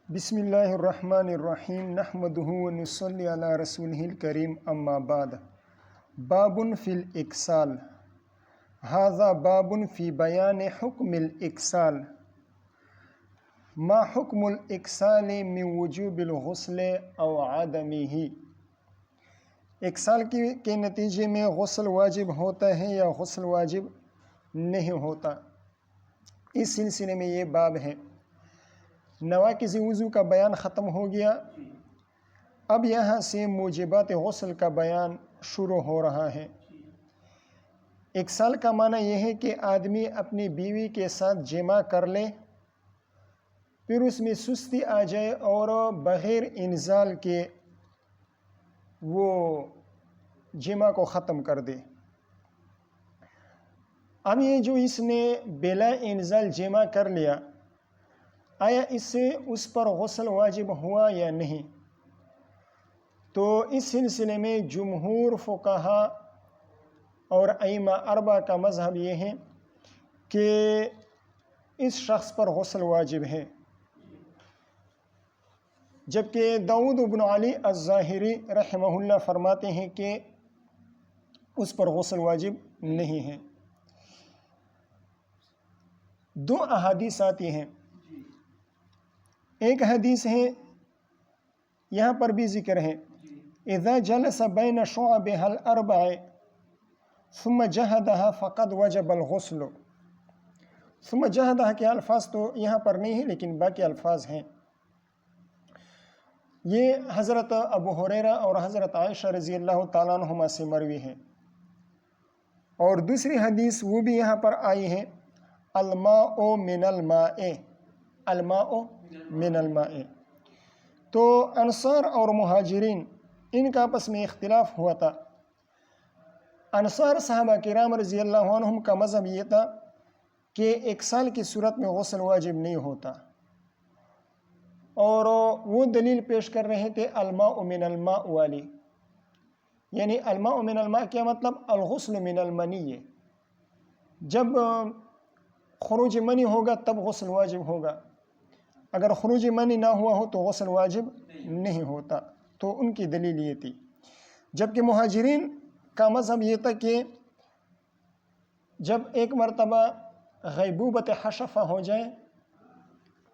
بسم اللہ الرحمن الرحیم نحمدہ ونصلی علی رسولہ الکریم اما بعد باب فی الاکسال ھذا باب فی بیان حکم الاکسال ما حکم الاکسال من وجوب الغسل او عدمہ۔ اکسال کے نتیجے میں غسل واجب ہوتا ہے یا غسل واجب نہیں ہوتا، اس سلسلے میں یہ باب ہے۔ نواقض وضو کا بیان ختم ہو گیا، اب یہاں سے موجبات غسل کا بیان شروع ہو رہا ہے۔ اکسال کا معنی یہ ہے کہ آدمی اپنی بیوی کے ساتھ جماع کر لے، پھر اس میں سستی آ جائے اور بغیر انزال کے وہ جماع کو ختم کر دے۔ اب یہ جو اس نے بلا انزال جماع کر لیا، آیا اس سے اس پر غسل واجب ہوا یا نہیں؟ تو اس سلسلے میں جمہور فقہا اور ائمہ اربعہ کا مذہب یہ ہے کہ اس شخص پر غسل واجب ہے، جبکہ داؤد بن علی الظاہری رحمہ اللہ فرماتے ہیں کہ اس پر غسل واجب نہیں ہے۔ دو احادیث آتی ہیں، ایک حدیث ہے یہاں پر بھی ذکر ہے اذا جلس بین شعبها الاربع ثم جہدها فقد وجب الغسل۔ ثم جہدها کے الفاظ تو یہاں پر نہیں ہیں لیکن باقی الفاظ ہیں۔ یہ حضرت ابو ہریرہ اور حضرت عائشہ رضی اللہ تعالیٰ عنہما سے مروی ہے، اور دوسری حدیث وہ بھی یہاں پر آئی ہے الماء من الماء، الماء من الماء۔ تو انصار اور مہاجرین ان کا آپس میں اختلاف ہوا تھا۔ انصار صحابہ کرام رضی اللہ عنہم کا مذہب یہ تھا کہ اکسال کی صورت میں غسل واجب نہیں ہوتا، اور وہ دلیل پیش کر رہے تھے الماء من الماء والی، یعنی الماء من الماء کیا مطلب؟ الغسل من المنی، جب خروج منی ہوگا تب غسل واجب ہوگا، اگر خروج منی نہ ہوا ہو تو غسل واجب نہیں ہوتا۔ تو ان کی دلیل یہ تھی، جبکہ مہاجرین کا مذہب یہ تھا کہ جب ایک مرتبہ غیبوبت حشفہ ہو جائے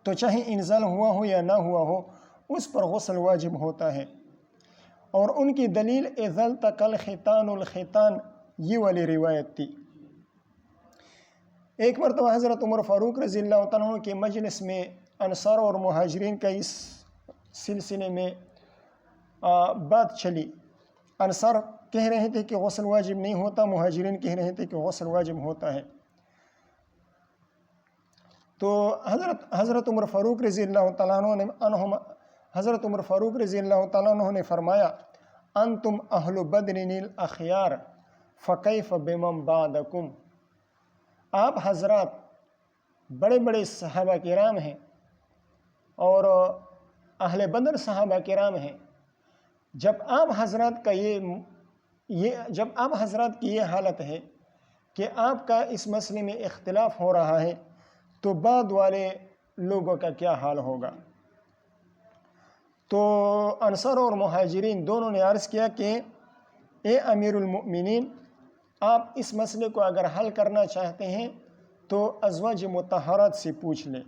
تو چاہے انزال ہوا ہو یا نہ ہوا ہو اس پر غسل واجب ہوتا ہے، اور ان کی دلیل اذا التقى الختان الختان یہ والی روایت تھی۔ ایک مرتبہ حضرت عمر فاروق رضی اللہ تعالیٰ عنہ کے مجلس میں انصار اور مہاجرین کا اس سلسلے میں بات چلی۔ انصار کہہ رہے تھے کہ غسل واجب نہیں ہوتا، مہاجرین کہہ رہے تھے کہ غسل واجب ہوتا ہے۔ تو حضرت عمر فاروق رضی اللہ تعالیٰ عنہ حضرت عمر فاروق رضی اللہ تعالیٰ عنہ نے فرمایا انتم اہل بدر الاخیار فکیف بمن بعدکم۔ آپ حضرات بڑے بڑے صحابہ کرام ہیں اور اہل بدر صحابہ کرام ہیں، جب آپ حضرات کی یہ حالت ہے کہ آپ کا اس مسئلے میں اختلاف ہو رہا ہے تو بعد والے لوگوں کا کیا حال ہوگا؟ تو انصار اور مہاجرین دونوں نے عرض کیا کہ اے امیر المؤمنین، آپ اس مسئلے کو اگر حل کرنا چاہتے ہیں تو ازواج مطہرات سے پوچھ لیں۔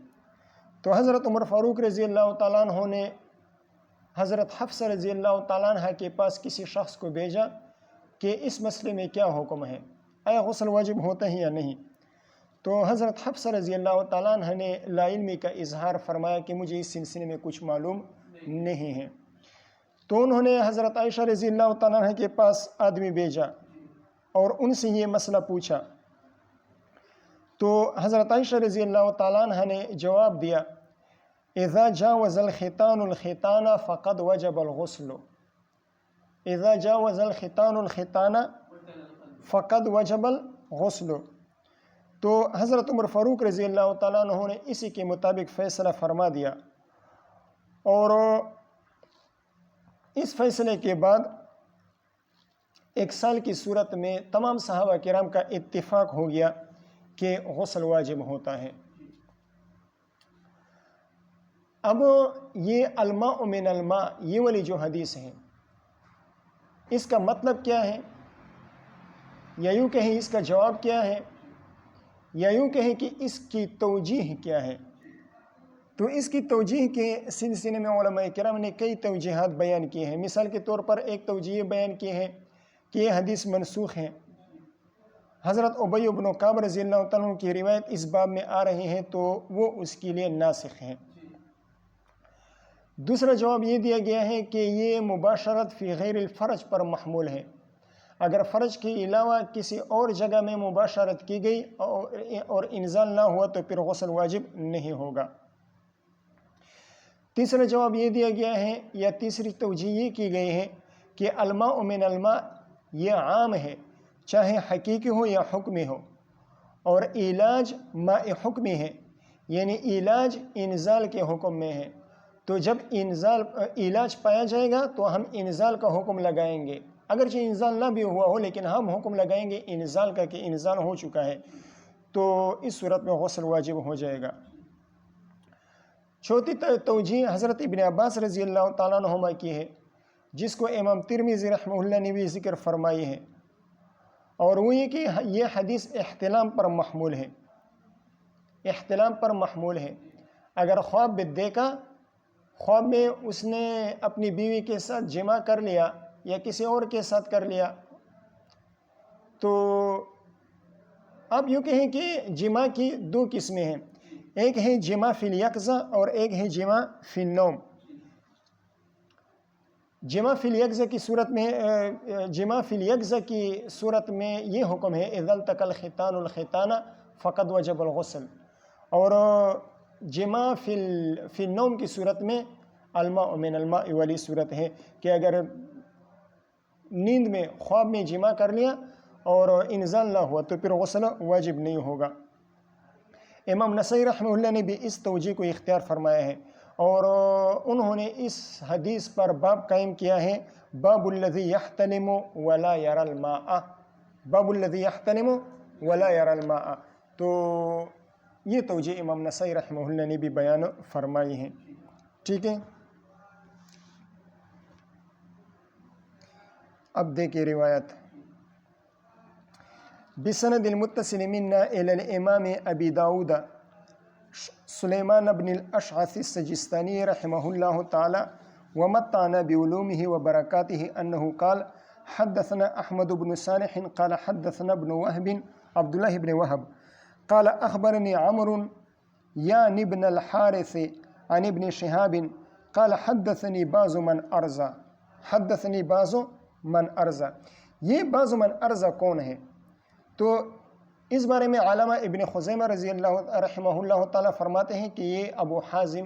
تو حضرت عمر فاروق رضی اللہ تعالیٰ عنہ نے حضرت حفصہ رضی اللہ تعالیٰ عنہ کے پاس کسی شخص کو بھیجا کہ اس مسئلے میں کیا حکم ہے، آیا غسل واجب ہوتا ہے یا نہیں؟ تو حضرت حفصہ رضی اللہ تعالیٰ عنہ نے لا علمی کا اظہار فرمایا کہ مجھے اس سلسلے میں کچھ معلوم نہیں ہے۔ تو انہوں نے حضرت عائشہ رضی اللہ تعالیٰ عنہ کے پاس آدمی بھیجا اور ان سے یہ مسئلہ پوچھا۔ تو حضرت عائشہ رضی اللہ تعالیٰ عنہ نے جواب دیا اذا جاوز الختان الختان فقد وجب الغسل، اذا جاوز الختان الختان فقد وجب الغسل۔ تو حضرت عمر فاروق رضی اللہ تعالیٰ عنہ نے اسی کے مطابق فیصلہ فرما دیا، اور اس فیصلے کے بعد ایک سال کی صورت میں تمام صحابہ کرام کا اتفاق ہو گیا کہ غسل واجب ہوتا ہے۔ اب یہ الماء من الماء یہ والی جو حدیث ہے اس کا مطلب کیا ہے، یا یوں کہیں اس کا جواب کیا ہے، یا یوں کہیں کہ اس کی توجیہ کیا ہے؟ تو اس کی توجیہ کے سلسلے میں علماء کرام نے کئی توجیہات بیان کی ہیں۔ مثال کے طور پر ایک توجیہ بیان کی ہے کہ یہ حدیث منسوخ ہے، حضرت ابی بن کعب رضی اللہ تعالیٰ عنہ کی روایت اس باب میں آ رہی ہے تو وہ اس کے لیے ناسخ ہیں۔ دوسرا جواب یہ دیا گیا ہے کہ یہ مباشرت فی غیر الفرج پر محمول ہے، اگر فرج کے علاوہ کسی اور جگہ میں مباشرت کی گئی اور انزال نہ ہوا تو پھر غسل واجب نہیں ہوگا۔ تیسرا جواب یہ دیا گیا ہے یا تیسری توجیہ یہ کی گئی ہے کہ الماء من الماء یہ عام ہے، چاہے حقیقی ہو یا حکمی ہو، اور علاج ماء حکمی ہے، یعنی علاج انزال کے حکم میں ہے، تو جب علاج پایا جائے گا تو ہم انزال کا حکم لگائیں گے، اگرچہ انزال نہ بھی ہوا ہو لیکن ہم حکم لگائیں گے انزال کا کہ انزال ہو چکا ہے، تو اس صورت میں غسل واجب ہو جائے گا۔ چوتھی توجیہ حضرت ابن عباس رضی اللہ تعالیٰ عنہما کی ہے، جس کو امام ترمذی رحمہ اللہ نے بھی ذکر فرمائی ہے، اور وہ یہ کہ یہ حدیث احتلام پر محمول ہے، احتلام پر محمول ہے۔ اگر خواب دیکھا، خواب میں اس نے اپنی بیوی کے ساتھ جمع کر لیا یا کسی اور کے ساتھ کر لیا، تو اب یوں کہیں کہ جمع کی دو قسمیں ہیں، ایک ہے جمع فی الیقظہ اور ایک ہے جمع فی النوم۔ جمع فی الیقظہ کی صورت میں یہ حکم ہے اذا التقى الختان الختان فقد وجب الغسل، اور جمع فی النوم کی صورت میں الماء من الماء والی صورت ہے کہ اگر نیند میں خواب میں جمع کر لیا اور انزال نہ ہوا تو پھر غسل واجب نہیں ہوگا۔ امام نسائی رحمہ اللہ نے بھی اس توجیہ کو اختیار فرمایا ہے، اور انہوں نے اس حدیث پر باب قائم کیا ہے، باب الذی یحتلم ولا یری الماء، باب الذی یحتلم ولا یری الماء، تو یہ توجیہ امام نسائی رحمہ اللہ نے بھی بیان فرمائی ہے۔ ٹھیک ہے، اب دیکھیں روایت۔ بسند المتصل منا الى الامام ابی داود سلیمان بن الاشعث السجستانی رحمہ اللہ تعالی ومتعنا بعلومه وبرکاته انه قال حدثنا احمد بن صالح قال حدثنا ابن وهب عبد الله بن وهب قال اخبرني عمرو يعني ابن الحارث عن ابن شهاب قال حدثني بعض من ارزا، حدثني بعض من ارزا، یہ بعض من ارزا کون ہے؟ تو اس بارے میں علامہ ابن خزیمہ رضی اللہ رحمہ اللہ تعالیٰ فرماتے ہیں کہ یہ ابو حازم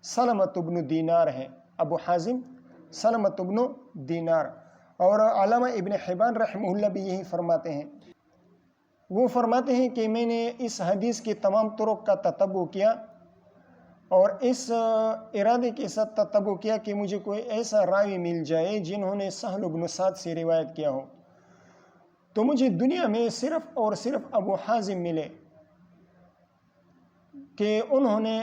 سلمۃ بن دینار ہے، ابو حازم سلمۃ بن دینار، اور علامہ ابن حبان رحمہ اللہ بھی یہی فرماتے ہیں۔ وہ فرماتے ہیں کہ میں نے اس حدیث کی تمام طرق کا تتبع کیا اور اس ارادے کے ساتھ تتبع کیا کہ مجھے کوئی ایسا راوی مل جائے جنہوں نے سہل بن سعد سے روایت کیا ہو، تو مجھے دنیا میں صرف اور صرف ابو حازم ملے کہ انہوں نے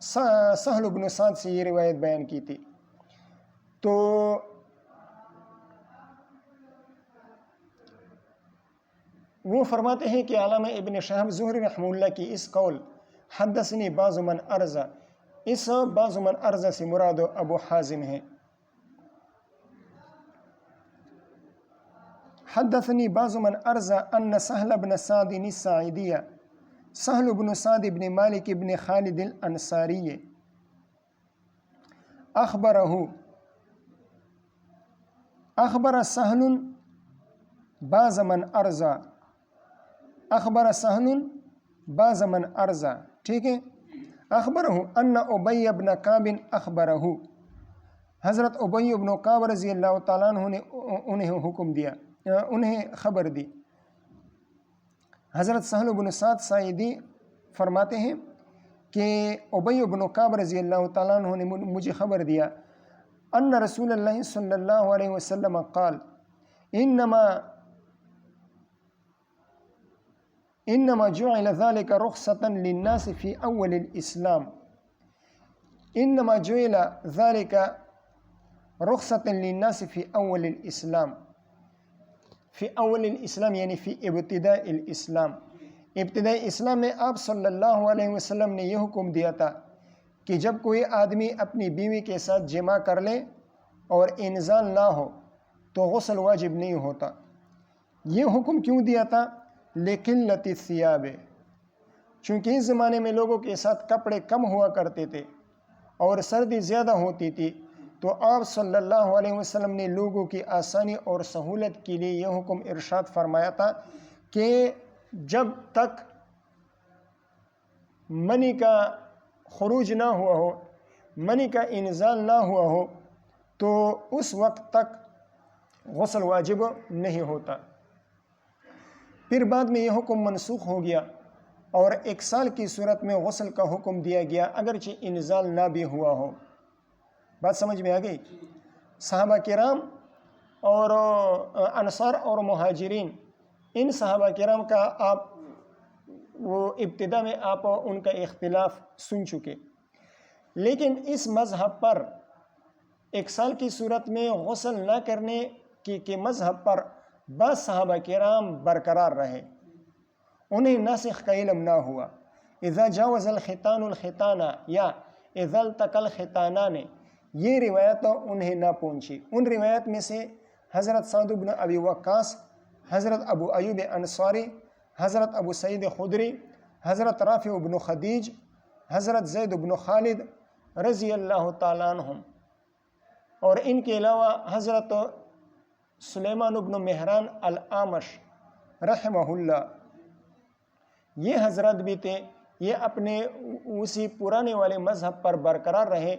سہل بن سعد سے یہ روایت بیان کی تھی۔ تو وہ فرماتے ہیں کہ علامہ ابن شہاب زہری رحمہ اللہ کی اس قول حدثنی بعض من ارزا، اس بعض من ارزا سے مراد ابو حازم ہے۔ حدثني بعض من أرزى أن سهل بن سعد الساعدي سهل بن سعد بن مالك بن خالد الأنصاري أخبر سهل بعض من أرزى، أخبر سهل بعض من أرزى، ٹھیک ہے، أخبره أن أبي بن كعب أخبره، حضرت ابی بن کعب رضی اللہ تعالیٰ عنہ نے انہیں حکم دیا، انہیں خبر دی۔ حضرت سہل بن سعد ساعدی فرماتے ہیں کہ ابی بن کعب رضی اللہ تعالیٰ عنہ نے مجھے خبر دیا ان رسول اللہ صلی اللہ علیہ وسلم قال انما جعل ذلك رخصة للناس في اول الاسلام، انما جعل ذلك رخصة للناس في اول الاسلام، فی اول الاسلام یعنی فی ابتداء الاسلام، ابتدائی اسلام میں آپ صلی اللہ علیہ وسلم نے یہ حکم دیا تھا کہ جب کوئی آدمی اپنی بیوی کے ساتھ جمع کر لے اور انزال نہ ہو تو غسل واجب نہیں ہوتا۔ یہ حکم کیوں دیا تھا؟ لقلۃ الثیاب، چونکہ اس زمانے میں لوگوں کے ساتھ کپڑے کم ہوا کرتے تھے اور سردی زیادہ ہوتی تھی، تو آپ صلی اللہ علیہ وسلم نے لوگوں کی آسانی اور سہولت کے لیے یہ حکم ارشاد فرمایا تھا کہ جب تک منی کا خروج نہ ہوا ہو، منی کا انزال نہ ہوا ہو، تو اس وقت تک غسل واجب نہیں ہوتا۔ پھر بعد میں یہ حکم منسوخ ہو گیا اور 1 سال کی صورت میں غسل کا حکم دیا گیا اگرچہ انزال نہ بھی ہوا ہو۔ بات سمجھ میں آ گئی؟ صحابہ کرام اور انصار اور مہاجرین، ان صحابہ کرام کا آپ وہ ابتدا میں آپ ان کا اختلاف سن چکے، لیکن اس مذہب پر 1 سال کی صورت میں غسل نہ کرنے کے مذہب پر بعض صحابہ کرام برقرار رہے، انہیں ناسخ کا علم نہ ہوا۔ اذا جاوز الختان الختان یا اذا التقى الختانان، یہ روایت انہیں نہ پہنچی۔ ان روایت میں سے حضرت سعد بن ابی وقاص، حضرت ابو ایوب انصاری، حضرت ابو سعید خدری، حضرت رافع بن خدیج، حضرت زید بن خالد رضی اللہ تعالیٰ عنہم، اور ان کے علاوہ حضرت سلیمان بن مہران الاعمش رحمہ اللہ، یہ حضرت بھی تھے، یہ اپنے اسی پرانے والے مذہب پر برقرار رہے۔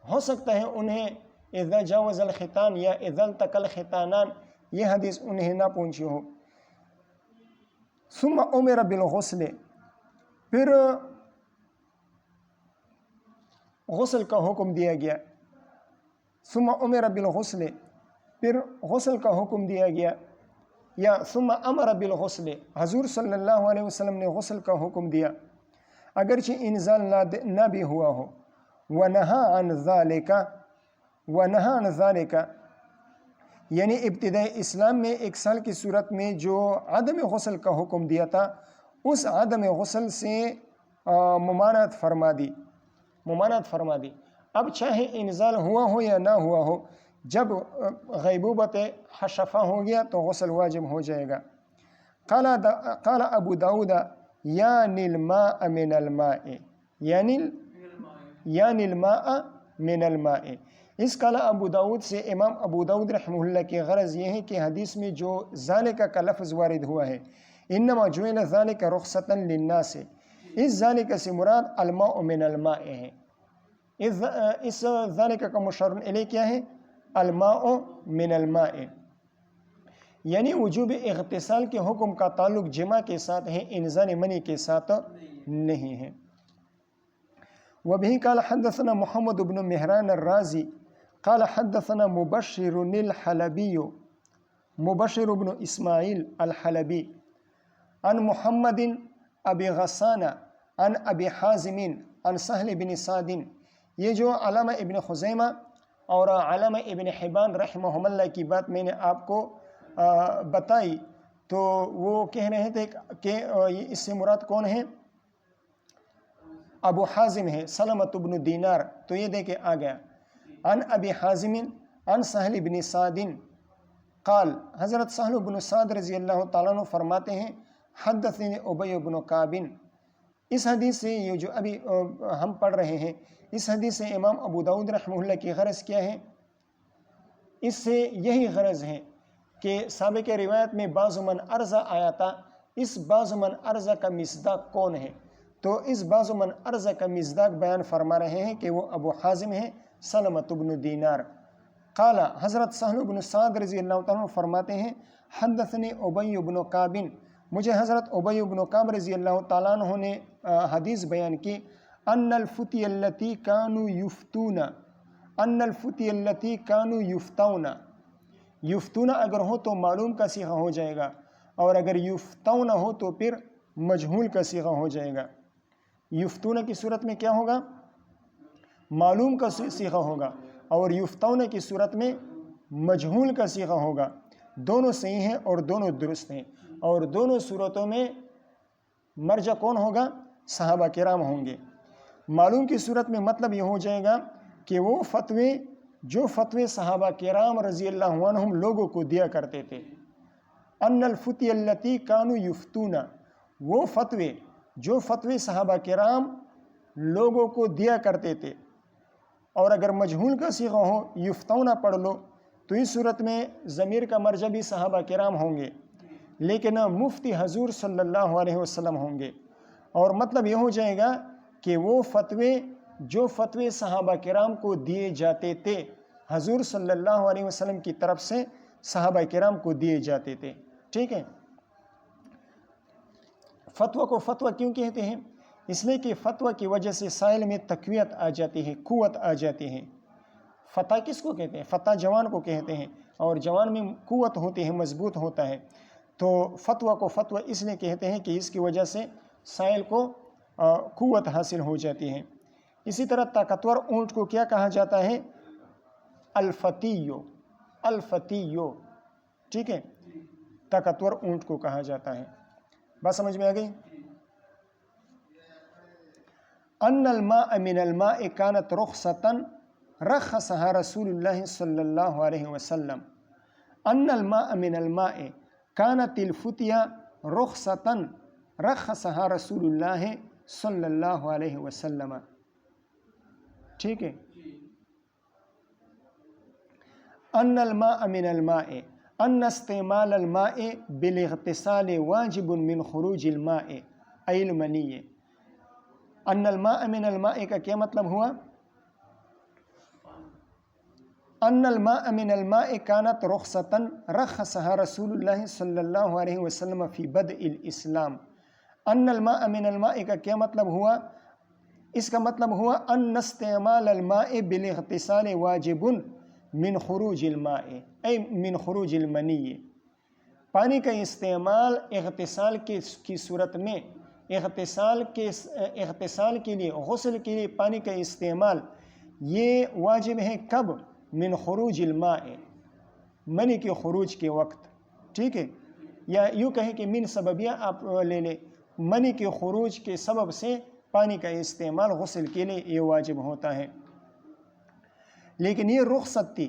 ہو سکتا ہے انہیں اذا جاوز الختان یا اذا التقى الختانان یہ حدیث انہیں نہ پہنچی ہو۔ ثم امر بالغسل، پھر غسل کا حکم دیا گیا۔ ثم امر بالغسل، پھر غسل کا حکم دیا گیا، یا ثم امر بالغسل، حضور صلی اللہ علیہ وسلم نے غسل کا حکم دیا اگرچہ انزال نہ بھی ہوا ہو۔ وَنَهَا عَنْ ذَلِكَ، یعنی ابتدائی اسلام میں 1 سال کی صورت میں جو عدم غسل کا حکم دیا تھا، اس عدم غسل سے ممانعت فرما دی۔ اب چاہے انزال ہوا ہو یا نہ ہوا ہو، جب غیبوبت حشفہ ہو گیا تو غسل واجب ہو جائے گا۔ قال ابو داود یعنی الماء من الماء، یعنی الماء من الماء، اس قال ابو داود سے امام ابو داود رحمہ اللہ کی غرض یہ ہے کہ حدیث میں جو ذالک کا لفظ وارد ہوا ہے، انما جعل ذالک رخصۃ للناس، اس ذالک سے مراد الماء من الماء ہے۔ اس ذالک کا مشار الیہ کیا ہے؟ الماء من الماء، یعنی وجوب اغتسال کے حکم کا تعلق جمع کے ساتھ ہے، انزال منی کے ساتھ نہیں ہے۔ وبه قال حدثنا محمد بن مهران الرازي قال حدثنا مبشر الحلبي، مبشر بن اسماعیل الحلبی، عن محمد ابی غسان عن ابی حازم عن سہل بن سعد۔ یہ جو علامہ ابن خزیمہ اور علامہ ابن حبان رحمہ اللہ کی بات میں نے آپ کو بتائی، تو وہ کہہ رہے تھے کہ اس سے مراد کون ہے؟ ابو حازم ہے، سلمۃ بن دینار، تو یہ دیکھے آ گیا۔ عن ابی حازم عن سہل بن سعد قال، حضرت سہل بن سعد رضی اللہ تعالیٰ عنہ فرماتے ہیں حدثنی ابی بن کعب۔ اس حدیث سے یہ جو ابھی ہم پڑھ رہے ہیں، اس حدیث سے امام ابو داود رحمہ اللہ کی غرض کیا ہے؟ اس سے یہی غرض ہے کہ سابق روایت میں بعض من ارزہ آیا تھا، اس بعض من ارزہ کا مصداق کون ہے؟ تو اس بعض من ارزہ کا مصداق بیان فرما رہے ہیں کہ وہ ابو حازم ہے، سلمۃ بن دینار۔ قال، حضرت سہل بن سعد رضی اللہ تعالیٰ فرماتے ہیں حدثنی ابی بن کعب، مجھے حضرت ابی بن کعب رضی اللہ تعالیٰ عنہ نے حدیث بیان کی، ان الفتی التی کانوا یفتون، ان الفتی التی کانوا یفتون، یفتون اگر ہو تو معلوم کا صیغہ ہو جائے گا، اور اگر یفتون ہو تو پھر مجہول کا صیغہ ہو جائے گا۔ یفتون کی صورت میں کیا ہوگا؟ معلوم کا صیغہ ہوگا، اور یفتون کی صورت میں مجہول کا صیغہ ہوگا۔ دونوں صحیح ہیں اور دونوں درست ہیں، اور دونوں صورتوں میں مرجع کون ہوگا؟ صحابہ کرام ہوں گے۔ معلوم کی صورت میں مطلب یہ ہو جائے گا کہ وہ فتوے جو فتوے صحابہ کرام رضی اللہ عنہم لوگوں کو دیا کرتے تھے، ان الفتی التی کانوا یفتون، وہ فتوے جو فتوے صحابہ کرام لوگوں کو دیا کرتے تھے۔ اور اگر مجہول کا صیغہ ہو یفتون پڑھ لو تو اس صورت میں ضمیر کا مرجع بھی صحابہ کرام ہوں گے، لیکن مفتی حضور صلی اللہ علیہ وسلم ہوں گے۔ اور مطلب یہ ہو جائے گا کہ وہ فتوے جو فتوے صحابہ کرام کو دیے جاتے تھے، حضور صلی اللہ علیہ وسلم کی طرف سے صحابہ کرام کو دیے جاتے تھے۔ ٹھیک ہے، فتویٰ کو فتویٰ کیوں کہتے ہیں؟ اس لیے کہ فتویٰ کی وجہ سے سائل میں تقویت آ جاتی ہے، قوت آ جاتی ہے۔ فتح کس کو کہتے ہیں؟ فتح جوان کو کہتے ہیں، اور جوان میں قوت ہوتی ہے، مضبوط ہوتا ہے۔ تو فتویٰ کو فتویٰ اس لیے کہتے ہیں کہ اس کی وجہ سے سائل کو قوت حاصل ہو جاتی ہے۔ اسی طرح طاقتور اونٹ کو کیا کہا جاتا ہے؟ الفتیو، الفتیو، ٹھیک ہے، طاقتور اونٹ کو کہا جاتا ہے۔ بات سمجھ میں آ گئی؟ ان الماء من الماء كانت رخصة رخصها رسول الله صلی اللہ علیہ وسلم۔ ان الماء من الماء كانت الفتية رخصة رخصها رسول اللہ صلی اللہ علیہ وسلم۔ ٹھیک ہے، ان الماء من الماء، ان استعمال الماء بالاغتسال واجب من خروج الماء ای المنی۔ ان الماء من الماء کا کیا مطلب ہوا؟ ان الماء من الماء كانت رخصة رخصها رسول اللہ صلی اللہ علیہ وسلم فی بدء الاسلام۔ ان الماء من الماء کا کیا مطلب ہوا؟ اس کا مطلب ہوا ان استعمال الماء بالاغتسال واجب من خروج الماء ای من خروج المنی۔ پانی کا استعمال اغتسال کی صورت میں، اغتسال کے لیے، غسل کے لیے پانی کا استعمال یہ واجب ہے کب؟ من خروج الماء، منی کے خروج کے وقت۔ ٹھیک ہے، یا یوں کہیں کہ من سببیہ آپ لے لیں، منی کے خروج کے سبب سے پانی کا استعمال غسل کے لیے یہ واجب ہوتا ہے۔ لیکن یہ رخصت تھی،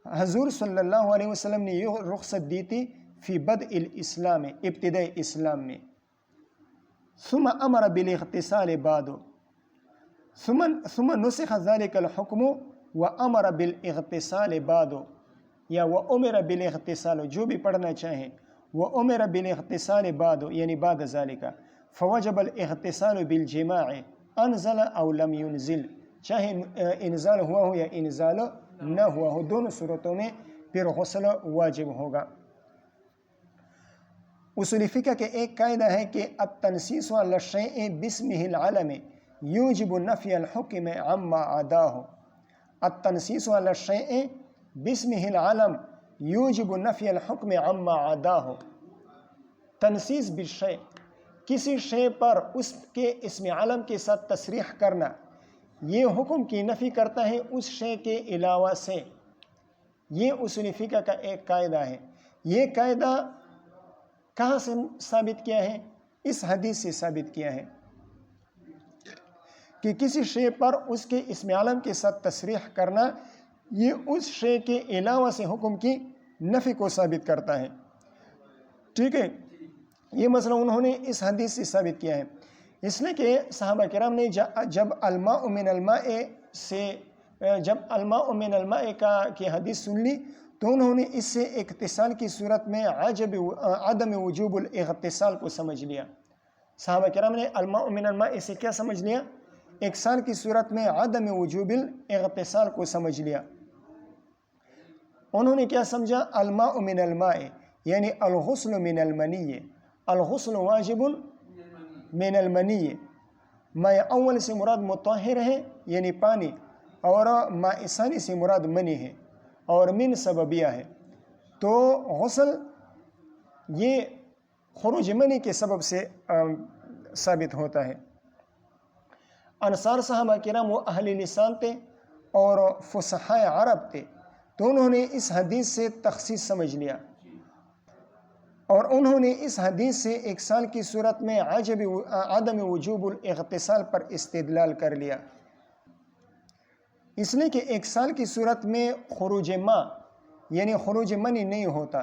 حضور صلی اللہ علیہ وسلم نے یہ رخصت دی تھی فی بدء الاسلام، ابتداء اسلام میں۔ ثم امر بالاغتسال بعد، ثم نسخ ذلك الحکم وامر بالاغتسال بعد، یا وامر بالاغتسال، جو بھی پڑھنا چاہیں، وامر بالاغتسال بعد یعنی بعد ذلك، فوجب الاغتسال بالجماع انزل او لم ينزل، چاہے انزال ہوا ہو یا انزال نہ ہوا ہو، دونوں صورتوں میں پھر غسل واجب ہوگا۔ اصول فقہ کے ایک قاعدہ ہے کہ التنصیص علی الشیء باسمہ العلم یوجب نفی الحکم عما عداہ۔ التنصیص علی الشیء باسمہ العلم یوجب نفی الحکم عما عداہ۔ تنصیص بالشیء، کسی شے پر اس کے اسم علم کے ساتھ تصریح کرنا، یہ حکم کی نفی کرتا ہے اس شے کے علاوہ سے۔ یہ اصول فقہ کا ایک قاعدہ ہے۔ یہ قاعدہ کہاں سے ثابت کیا ہے؟ اس حدیث سے ثابت کیا ہے کہ کسی شے پر اس کے اسم علم کے ساتھ تصریح کرنا یہ اس شے کے علاوہ سے حکم کی نفی کو ثابت کرتا ہے۔ ٹھیک ہے، یہ مسئلہ انہوں نے اس حدیث سے ثابت کیا ہے، اس لیے کہ صحابہ کرام نے جب الماء من الماء من الماء کی حدیث سن لی تو انہوں نے اس سے اغتسال کی صورت میں عدم وجوب الاغتسال کو سمجھ لیا۔ صحابہ کرام نے الماء من الماء سے کیا سمجھ لیا؟ اغتسال کی صورت میں عدم وجوب الاغتسال کو سمجھ لیا۔ انہوں نے کیا سمجھا؟ الماء من الماء یعنی الغسل من المنی، الغسل واجب من المنی۔ ماء اول سے مراد مطہر ہے یعنی پانی، اور ماء ثانی سے مراد منی ہے، اور من سببیہ ہے۔ تو غسل یہ خروج منی کے سبب سے ثابت ہوتا ہے۔ انصار صحابہ کرام وہ اہل لسان تھے اور فصحائے عرب تھے، تو انہوں نے اس حدیث سے تخصیص سمجھ لیا، اور انہوں نے اس حدیث سے 1 سال کی صورت میں عدم وجوب الاغتسال پر استدلال کر لیا، اس لیے کہ 1 سال کی صورت میں خروج ماء یعنی خروج منی نہیں ہوتا،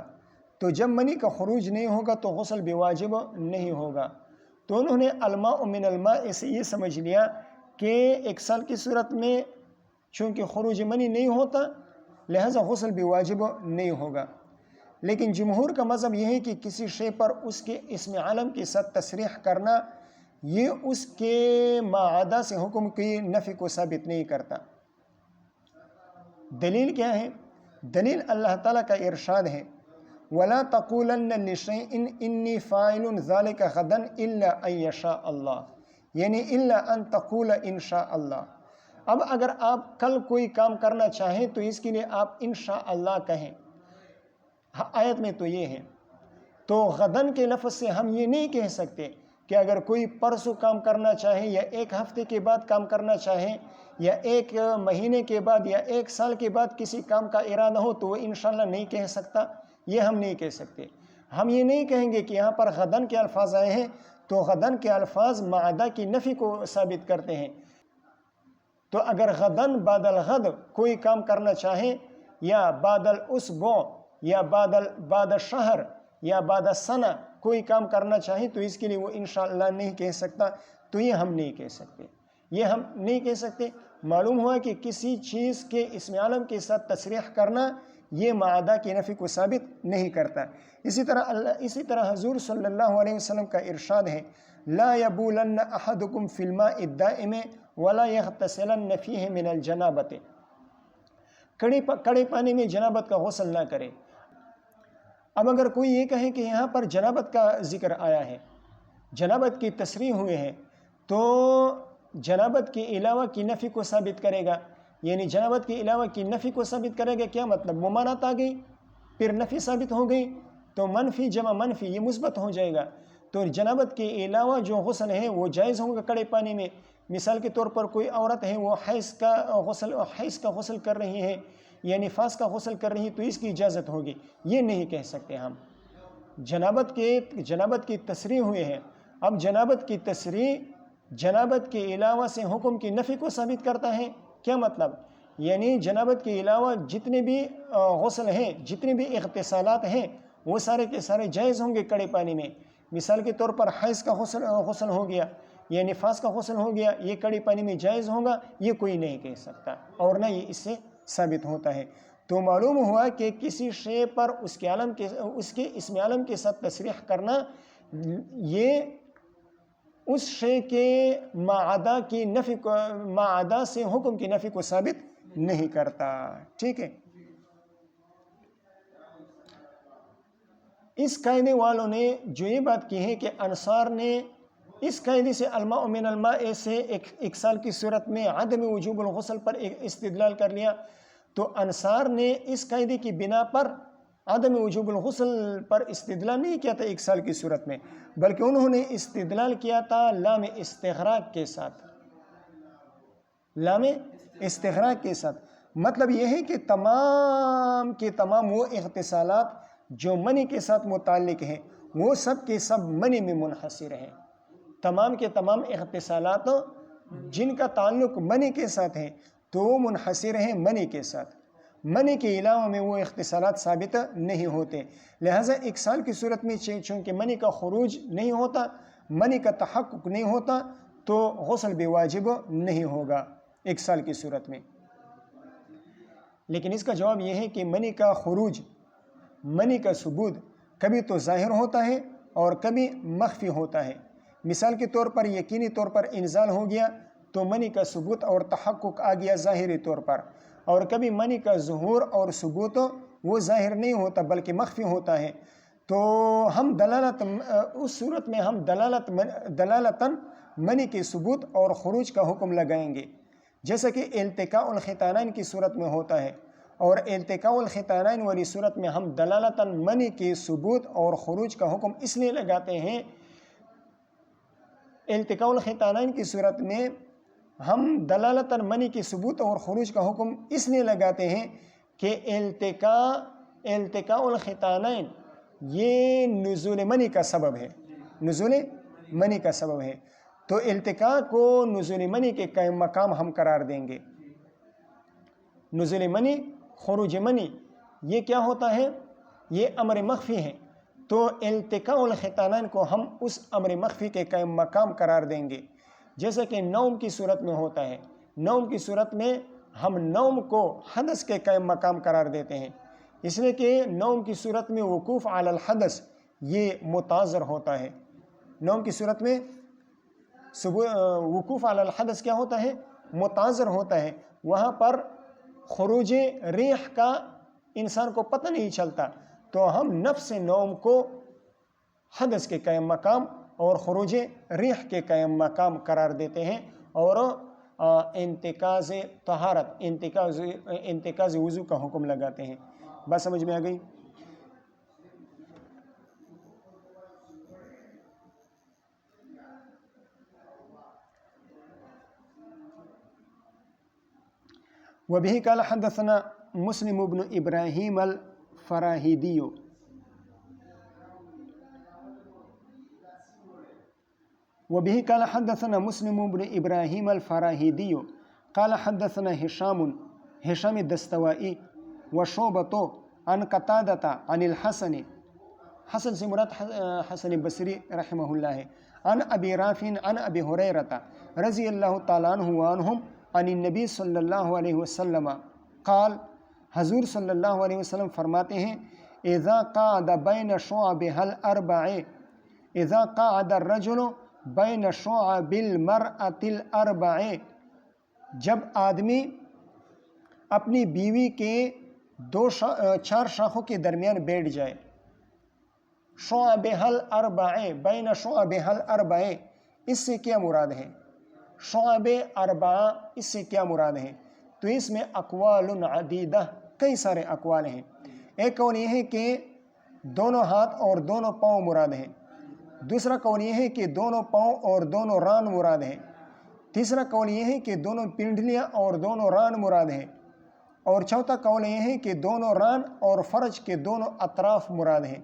تو جب منی کا خروج نہیں ہوگا تو غسل بھی واجب نہیں ہوگا۔ تو انہوں نے الماء من الماء سے یہ سمجھ لیا کہ 1 سال کی صورت میں چونکہ خروج منی نہیں ہوتا لہذا غسل بھی واجب نہیں ہوگا۔ لیکن جمہور کا مذہب یہ ہے کہ کسی شے پر اس کے اسم عالم کے ساتھ تصریح کرنا یہ اس کے ما عدا سے حکم کی نفی کو ثابت نہیں کرتا۔ دلیل کیا ہے؟ دلیل اللہ تعالیٰ کا ارشاد ہے وَلَا تَقُولَنَّ لِشَيْءٍ إِنِّي فَاعِلٌ ذَلِكَ غَدًا إِلَّا أَن يَشَاءَ اللَّهُ، یعنی إِلَّا أَن تَقُولَ إِن شاء اللَّهُ۔ اب اگر آپ کل کوئی کام کرنا چاہیں تو اس کے لیے آپ انشاء اللہ کہیں، آیت میں تو یہ ہے۔ تو غدن کے لفظ سے ہم یہ نہیں کہہ سکتے کہ اگر کوئی پرسوں کام کرنا چاہے یا 1 ہفتے کے بعد کام کرنا چاہے یا 1 مہینے کے بعد یا 1 سال کے بعد کسی کام کا ارادہ ہو تو وہ انشاءاللہ نہیں کہہ سکتا، یہ ہم نہیں کہہ سکتے۔ ہم یہ نہیں کہیں گے کہ یہاں پر غدن کے الفاظ آئے ہیں تو غدن کے الفاظ معدہ کی نفی کو ثابت کرتے ہیں۔ تو اگر غدن بعد الغد کوئی کام کرنا چاہے یا بعد الاسبوع یا بعد الشہر یا بعد السنہ کوئی کام کرنا چاہے تو اس کے لیے وہ انشاءاللہ نہیں کہہ سکتا، تو یہ ہم نہیں کہہ سکتے، یہ ہم نہیں کہہ سکتے۔ معلوم ہوا کہ کسی چیز کے اسم عالم کے ساتھ تصریح کرنا یہ معدہ کی نفی کو ثابت نہیں کرتا۔ اسی طرح حضور صلی اللہ علیہ وسلم کا ارشاد ہے لا یبولن احدکم فی الماء الدائم ولا یغتسلن فیہ من الجنابۃ، کڑے پانی میں جنابت کا غسل نہ کرے۔ اب اگر کوئی یہ کہے کہ یہاں پر جنابت کا ذکر آیا ہے، جنابت کی تصریح ہوئے ہیں، تو جنابت کے علاوہ کی نفی کو ثابت کرے گا، یعنی جنابت کے علاوہ کی نفی کو ثابت کرے گا، کیا مطلب؟ ممانعت آ گئی، پھر نفی ثابت ہو گئی، تو منفی جمع منفی یہ مثبت ہو جائے گا۔ تو جنابت کے علاوہ جو غسل ہے وہ جائز ہوگا کڑے پانی میں۔ مثال کے طور پر کوئی عورت ہے وہ حیض کا غسل کر رہی ہے یا نفاس کا غسل کر رہی ہے تو اس کی اجازت ہوگی، یہ نہیں کہہ سکتے ہم۔ جنابت کی تصریح ہوئے ہیں، اب جنابت کی تصریح جنابت کے علاوہ سے حکم کی نفی کو ثابت کرتا ہے، کیا مطلب؟ یعنی جنابت کے علاوہ جتنے بھی غسل ہیں، جتنے بھی اغتسالات ہیں وہ سارے کے سارے جائز ہوں گے کڑے پانی میں۔ مثال کے طور پر حیض کا غسل ہو گیا یا نفاس کا غسل ہو گیا، یہ کڑے پانی میں جائز ہوگا، یہ کوئی نہیں کہہ سکتا اور نہ یہ اس سے ثابت ہوتا ہے۔ تو معلوم ہوا کہ کسی شے پر اس کے اسم عالم کے ساتھ تصریح کرنا یہ اس شے کے معدہ سے حکم کی نفی کو ثابت نہیں کرتا۔ ٹھیک ہے، اس قاعدے والوں نے جو یہ بات کی ہے کہ انصار نے اس قاعدے سے الماء من الماء سے 1 سال کی صورت میں عدم وجوب الغسل پر استدلال کر لیا، تو انصار نے اس قاعدے کی بنا پر عدم وجوب الغسل پر استدلال نہیں کیا تھا 1 سال کی صورت میں، بلکہ انہوں نے استدلال کیا تھا لام استغراق کے ساتھ۔ لام استغراق کے ساتھ مطلب یہ ہے کہ تمام کے تمام وہ اغتسالات جو منی کے ساتھ متعلق ہیں وہ سب کے سب منی میں منحصر ہیں۔ تمام کے تمام اغتسالات جن کا تعلق منی کے ساتھ ہے تو وہ منحصر ہیں منی کے ساتھ، منی کے علاوہ میں وہ اغتسالات ثابت نہیں ہوتے۔ لہٰذا 1 سال کی صورت میں چونکہ منی کا خروج نہیں ہوتا، منی کا تحقق نہیں ہوتا، تو غسل بھی واجب نہیں ہوگا 1 سال کی صورت میں۔ لیکن اس کا جواب یہ ہے کہ منی کا خروج، منی کا ثبوت کبھی تو ظاہر ہوتا ہے اور کبھی مخفی ہوتا ہے۔ مثال کے طور پر یقینی طور پر انزال ہو گیا تو منی کا ثبوت اور تحقق آ گیا ظاہری طور پر، اور کبھی منی کا ظہور اور ثبوت وہ ظاہر نہیں ہوتا بلکہ مخفی ہوتا ہے، تو ہم اس صورت میں ہم دلالتاً منی کے ثبوت اور خروج کا حکم لگائیں گے، جیسا کہ التقاء الختانین کی صورت میں ہوتا ہے۔ اور التقاء الختانین والی صورت میں ہم دلالتاً منی کے ثبوت اور خروج کا حکم اس لیے لگاتے ہیں، التقاء الختانین کی صورت میں ہم دلالتاً منی کے ثبوت اور خروج کا حکم اس لیے لگاتے ہیں کہ التقاء الختانین یہ نزول منی کا سبب ہے، نزول منی کا سبب ہے، تو التقاء کو نزول منی کے قائم مقام ہم قرار دیں گے۔ نزول منی، خروج منی یہ کیا ہوتا ہے؟ یہ امر مخفی ہے، تو التقاء الختانین کو ہم اس امر مخفی کے قائم مقام قرار دیں گے، جیسا کہ نوم کی صورت میں ہوتا ہے۔ نوم کی صورت میں ہم نوم کو حدث کے قائم مقام قرار دیتے ہیں، اس لیے کہ نوم کی صورت میں وقوف علی الحدث یہ متعذر ہوتا ہے۔ نوم کی صورت میں وقوف علی الحدث کیا ہوتا ہے؟ متعذر ہوتا ہے، وہاں پر خروج ریح کا انسان کو پتہ نہیں چلتا، تو ہم نفس نوم کو حدث کے قائم مقام اور خروج ریح کے قائم مقام قرار دیتے ہیں، اور انتقاض طہارت، انتقاض وضو کا حکم لگاتے ہیں۔ بات سمجھ میں آ گئی؟ وبه قال حدثنا مسلم بن إبراهيم الفراهيدي وبه قال حدثنا مسلم بن إبراهيم الفراهيدي قال حدثنا هشام الدستوائي وشعبة عن قتادة عن الحسن، حسن سے مراد حسن بصری رحمہ اللہ ہے، عن ابی رافع عن ابی ہریرہ رضی اللہ تعالیٰ عنہ وعنہم عن النبی صلی اللہ علیہ وسلم قال، حضور صلی اللہ علیہ وسلم فرماتے ہیں، اذا قعد بین شعبها الاربع، اذا قعد الرجل بین شعب المرأة الاربع، جب آدمی اپنی بیوی کے چار شاخوں کے درمیان بیٹھ جائے، شعبها الاربع، بین شعبها الاربع، اس سے کیا مراد ہے؟ شعب اربعہ اس سے کیا مراد ہے؟ تو اس میں اقوال عدیدہ، کئی سارے اقوال ہیں۔ ایک قول یہ ہے کہ دونوں ہاتھ اور دونوں پاؤں مراد ہیں، دوسرا قول یہ ہے کہ دونوں پاؤں اور دونوں ران مراد ہیں، تیسرا قول یہ ہے کہ دونوں پنڈلیاں اور دونوں ران مراد ہیں، اور چوتھا قول یہ ہے کہ دونوں ران اور فرج کے دونوں اطراف مراد ہیں۔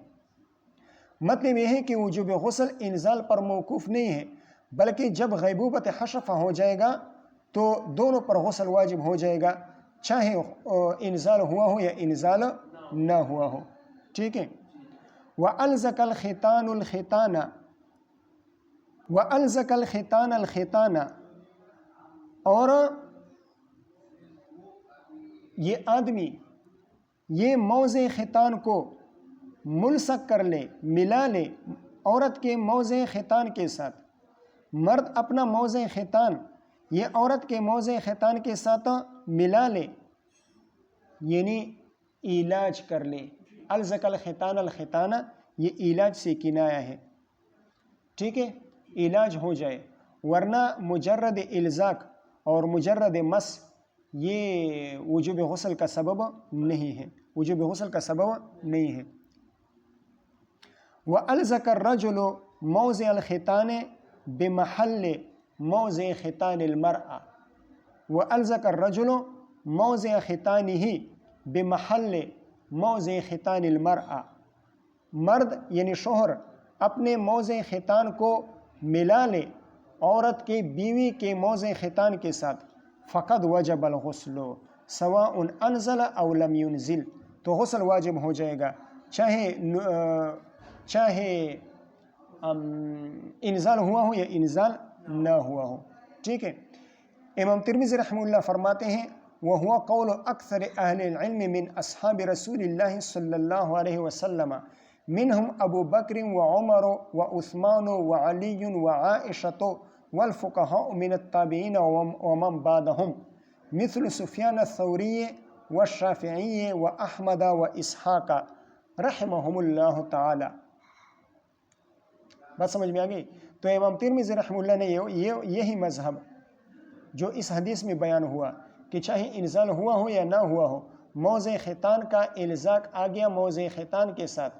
مطلب یہ ہے کہ وجوب غسل انزال پر موقوف نہیں ہے، بلکہ جب غیبوبت حشفہ ہو جائے گا تو دونوں پر غسل واجب ہو جائے گا، چاہے انزال ہوا ہو یا انزال نہ ہوا ہو، ٹھیک ہے۔ وَأَلْزَقَ الْخِتَانُ الْخِتَانَ، وَأَلْزَقَ الْخِتَانَ الْخِتَانَ، اور یہ آدمی یہ موضع ختان کو ملصق کر لے، ملا لے عورت کے موضع ختان کے ساتھ، مرد اپنا موضع ختان یہ عورت کے موضع ختان کے ساتھ ملا لے، یعنی علاج کر لے۔ الزق الختان الختانہ یہ علاج سے کنایا ہے، ٹھیک ہے، علاج ہو جائے، ورنہ مجرد الزاق اور مجرد مس یہ وجوب غسل کا سبب نہیں ہے، وجوب غسل کا سبب نہیں ہے۔ وَأَلْزَقَ الرَّجُلُ مَوْضِعَ الْخِتَانِ بِمَحَلِّ مَوْضِعِ خِتَانِ الْمَرْأَةِ، وَأَلْزَقَ الرَّجُلُ مَوْضِعَ خِتَانِهِ بِمَحَلِّ مَوْضِعِ خِتَانِ الْمَرْأَةِ، مرد یعنی شوہر اپنے موضع ختان کو ملا لے عورت کے بیوی کے موضع ختان کے ساتھ، فقد وجب الغسل سواء انزل او لم ينزل، تو غسل واجب ہو جائے گا، چاہے انزال ہوا ہو یا انزال نہ ہوا ہو، ٹھیک ہے۔ امام ترمذی رحمہ اللہ فرماتے ہیں، وَهُوَ قَوْلُ أَكْثَرِ أَهْلِ الْعِلْمِ مِنْ أَصْحَابِ رَسُولِ اللَّهِ صلی اللہ علیہ وسلم منهم ابو بکر وعمر وعثمان وعلی وعائشة والفقهاء من التابعین ومن بعدهم مثل سفیان الثوری والشافعی واحمد واسحاق رحمهم اللہ تعالی۔ بات سمجھ میں آ گئی؟ تو امام ترمذی رحمہ اللہ نے یہی مذہب جو اس حدیث میں بیان ہوا کہ چاہے انزال ہوا ہو یا نہ ہوا ہو، موضع ختان کا الزاق آ گیا موضع ختان کے ساتھ،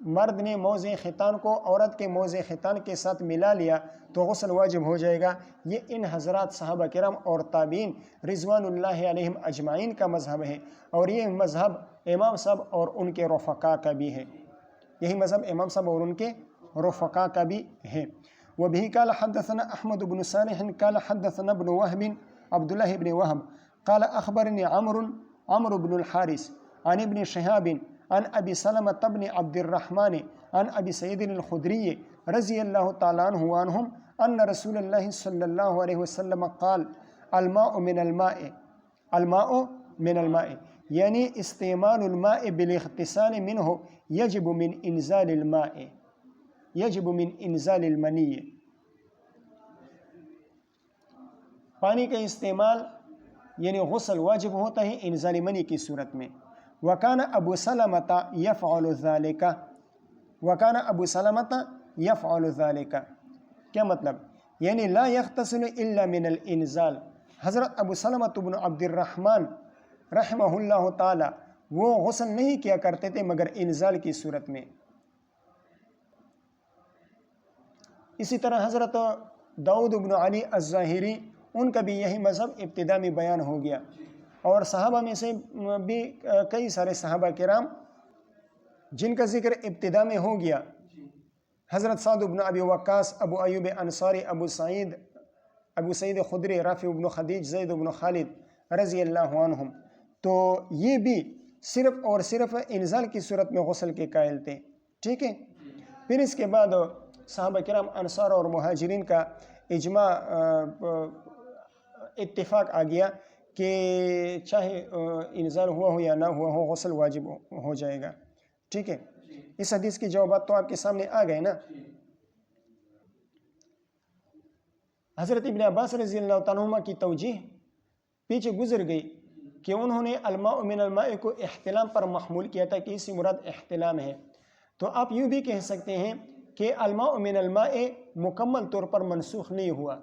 مرد نے موضع خطان کو عورت کے موضع خطان کے ساتھ ملا لیا تو غسل واجب ہو جائے گا۔ یہ ان حضرات صحابہ کرام اور تابعین رضوان اللہ علیہم اجمعین کا مذہب ہے، اور یہ مذہب امام صاحب اور ان کے رفقا کا بھی ہے، یہی مذہب امام صاحب اور ان کے رفقا کا بھی ہے۔ وبه قال حدثنا احمد بن صالح قال حدثنا ابن وهب عبد الله بن وهب قال اخبرني عمرو بن الحارث عن ابن شهاب عن ابي سلمة بن عبد الرحمن عن ابي سعيد الخدري رضي الله تعالى عنه وعنهم ان رسول الله صلى الله عليه وسلم قال الماء من الماء یعنی استعمال الماء بالاغتسال منه يجب من انزال المنی، پانی کا استعمال یعنی غسل واجب ہوتا ہے انزال منی کی صورت میں۔ وکان ابو سلمة يفعل ذلك، کیا مطلب؟ یعنی لا يغتسل الا من الانزال، حضرت ابو سلمة بن عبد الرحمن رحمہ اللہ تعالی وہ غسل نہیں کیا کرتے تھے مگر انزال کی صورت میں۔ اسی طرح حضرت داؤد بن علی الظاہری ان کا بھی یہی مذہب ابتدا میں بیان ہو گیا، اور صحابہ میں سے بھی کئی سارے صحابہ کرام جن کا ذکر ابتدا میں ہو گیا، حضرت سعد بن ابی وقاص، ابو ایوب انصاری، ابو سعید خدری، رافع بن خدیج، زید بن خالد رضی اللہ عنہم، تو یہ بھی صرف اور صرف انزال کی صورت میں غسل کے قائل تھے، ٹھیک ہے۔ پھر اس کے بعد صحابہ کرام انصار اور مہاجرین کا اجماع اتفاق آ گیا کہ چاہے انزال ہوا ہو یا نہ ہوا ہو غسل واجب ہو جائے گا، ٹھیک ہے۔ اس حدیث کی جوابات تو آپ کے سامنے آ گئے نا۔ حضرت ابن عباس رضی اللہ تعالیٰ عنہ کی توجیہ پیچھے گزر گئی کہ انہوں نے الماء من الماء کو احتلام پر محمول کیا تھا کہ اس سے مراد احتلام ہے، تو آپ یوں بھی کہہ سکتے ہیں کہ الماء من الماء مکمل طور پر منسوخ نہیں ہوا،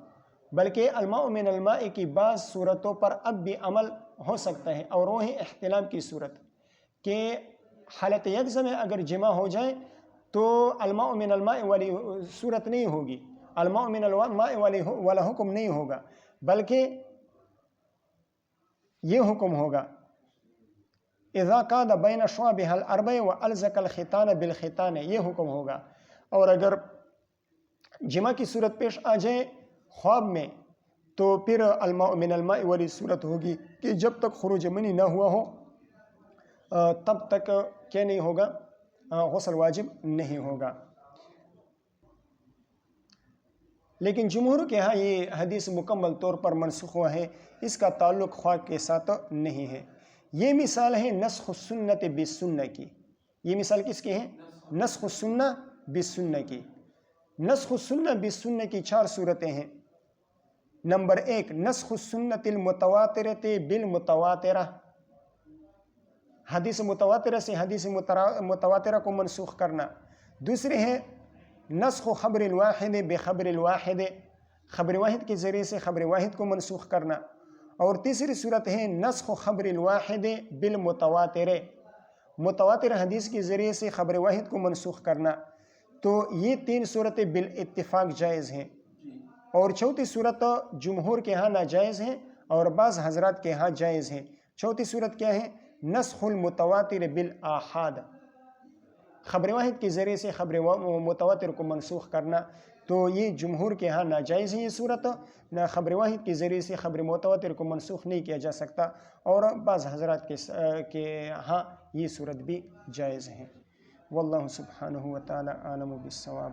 بلکہ الماء من الماء کی بعض صورتوں پر اب بھی عمل ہو سکتا ہے، اور وہ ہے احتلام کی صورت، کہ حالت یکزا میں اگر جمع ہو جائے تو الماء من الماء والی صورت نہیں ہوگی، الماء من الماء والا حکم نہیں ہوگا، بلکہ یہ حکم ہوگا اذا قاد بین شعبها الاربع والزق الختان بالختان، یہ حکم ہوگا۔ اور اگر جمع کی صورت پیش آ جائے خواب میں تو پھر الماء من الماء والی صورت ہوگی کہ جب تک خروج منی نہ ہوا ہو تب تک کیا نہیں ہوگا، غسل واجب نہیں ہوگا۔ لیکن جمہور کے ہاں یہ حدیث مکمل طور پر منسوخ ہوا ہے، اس کا تعلق خواب کے ساتھ نہیں ہے۔ یہ مثال ہے نسخ السنت بالسنہ کی، یہ مثال کس کی ہے؟ نسخ السنہ بالسنہ کی۔ نسخ السنہ بالسنہ کی 4 صورتیں ہیں۔ نمبر 1 نسخ السنت المتواترۃ بالمتواترہ، حدیث متواترہ سے حدیث متواترہ کو منسوخ کرنا۔ دوسرے ہے نسخ خبر الواحد بخبر الواحد، خبر واحد کے ذریعے سے خبر واحد کو منسوخ کرنا۔ اور تیسری صورت ہے نسخ خبر الواحد بالمتواتر، متواتر حدیث کے ذریعے سے خبر واحد کو منسوخ کرنا۔ تو یہ 3 صورتیں بالاتفاق جائز ہیں، اور چوتھی صورت جمہور کے ہاں ناجائز ہیں اور بعض حضرات کے ہاں جائز ہیں۔ چوتھی صورت کیا ہے؟ نسخ المتواتر بالآحاد، خبر واحد کے ذریعے سے خبر متواتر کو منسوخ کرنا۔ تو یہ جمہور کے ہاں ناجائز ہے یہ صورت، نہ خبر واحد کے ذریعے سے خبر متواتر کو منسوخ نہیں کیا جا سکتا، اور بعض حضرات کے ہاں یہ صورت بھی جائز ہے۔ واللہ سبحانہ وتعالی عالم بالصواب۔